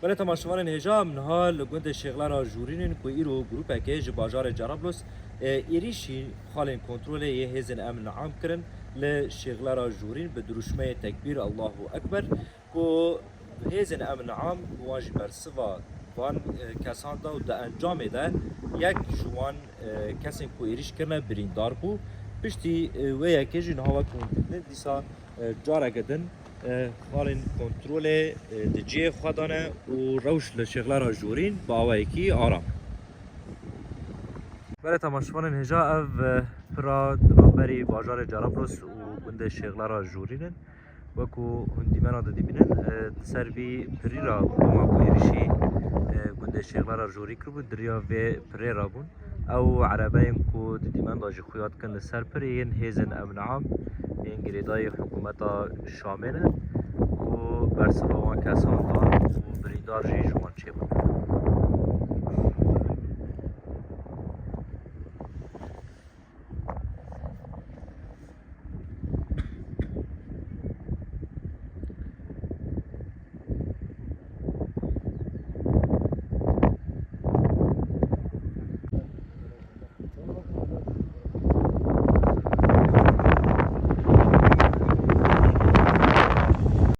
بله تماشاوان هجا من حال گوند شغلان جورین کو ایرو گروپ که ج بازار جرابلس ایریشی خالن کنترل یه هزن امن عام کرن ل شغلان جورین به دروشمه تکبیر الله اکبر کو هزن امن عام واجی بر سوا وان کسان دا و دا انجام ده یک جوان کسی کو ایریش کرنه بریندار بو پشتی و یکی جن هوا کن دیسا جارا گدن خالن کنترل دجی خدانه و روش لشغلان جورین با آوائکی آرام بله تماشاوان هجا او پرا دبابری بازار جرابلس و گنده شغلان جورینن وکو هندیمانا دا دیبینن سر بی پری را بما کویرشی گنده شغلان جوری کربون دریا و پری را بون او عربین کو دیدیمان دا جی خویات کن لسر پری این هیزن امن عام این گریدای حکومتا شامنه و برسبوان کسان دان و بریندار جی جوان چه بود